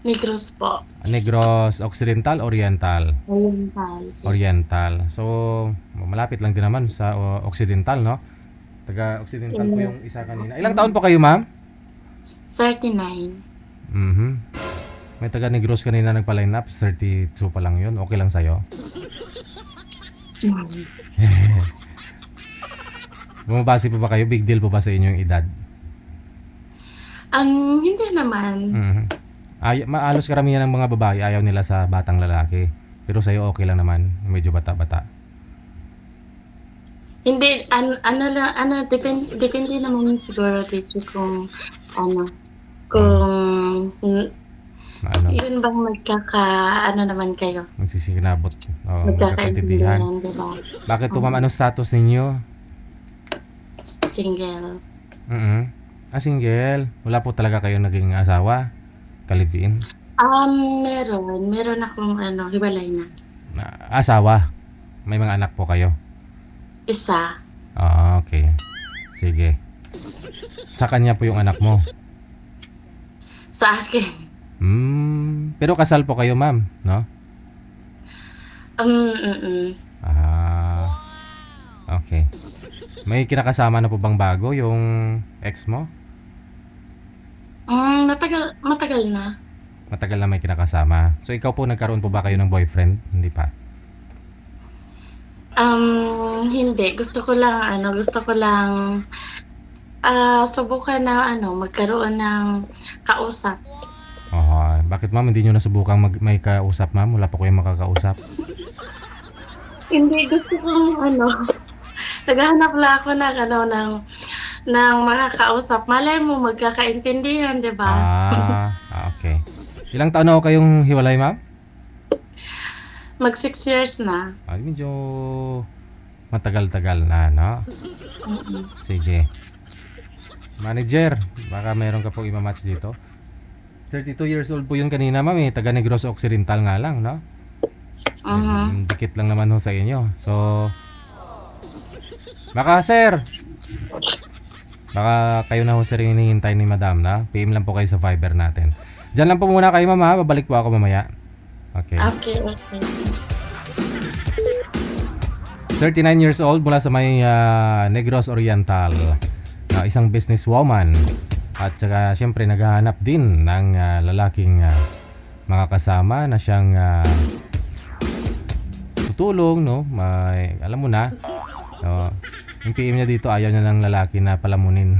Negros po. Negros Occidental, Oriental? Oriental. Oriental. So, malapit lang din naman sa Occidental, no? Taga-Occidental po yung isa kanina. Ilang taon po kayo, ma'am? 39. Mhm. May taga Negros kanina nagpa-line up, 32 pa lang yun. Okay lang sa'yo? Mm. Bumabase po ba kayo? Big deal po ba sa inyo yung edad? Hindi naman. Mhm. Maalos karamihan ng mga babae ayaw nila sa batang lalaki. Pero sa'yo okay lang naman, medyo bata-bata. Hindi, ano lang, depende naman siguro dito kung, ano, kung, Ano, yun bang ano naman kayo? magsisinabot. Oo, magkakaintindihan. Magkakaintindihan, diba? Bakit po ma'am, anong status ninyo? Single. Mhm. Single. Wala po talaga kayong naging asawa? Ka-live-in? Meron akong, hiwalay na. Asawa? May mga anak po kayo? Isa. Okay. Sige. Sa kanya po yung anak mo? Sa akin. Pero kasal po kayo, ma'am, no? Okay. May kinakasama na po bang bago yung ex mo? Matagal na. Matagal na may kinakasama. So ikaw po, nagkaroon po ba kayo ng boyfriend? Hindi pa. Hindi. Gusto ko lang, subukan na, magkaroon ng kausap. Bakit ma'am, hindi nyo nasubukang may kausap, ma'am? Wala pa kayong makakausap? Hindi, gusto kong, naghahanap lang ako ng makakausap. Malay mo, magkakaintindihan, di ba? Okay. Ilang taon na ho kayong hiwalay, ma'am? Mag 6 years na. Medyo matagal-tagal na, no? Sige. Manager, baka meron ka po imamatch dito. 32 years old po yun kanina, ma'am, eh. Taga Negros Occidental nga lang, no? Dikit lang naman ho sa inyo. So, baka sir, baka kayo na ho sir yung hinihintay ni madam, na? PM lang po kayo sa Viber natin. Diyan lang po muna kayo, ma'am, ha? Babalik po ako mamaya. Okay. Okay. 39 years old mula sa may Negros Oriental. Isang businesswoman. At saka syempre naghahanap din ng lalaking makakasama na siyang tutulong, no? Alam mo na. Yung PM niya dito, ayaw niya ng lalaki na palamunin.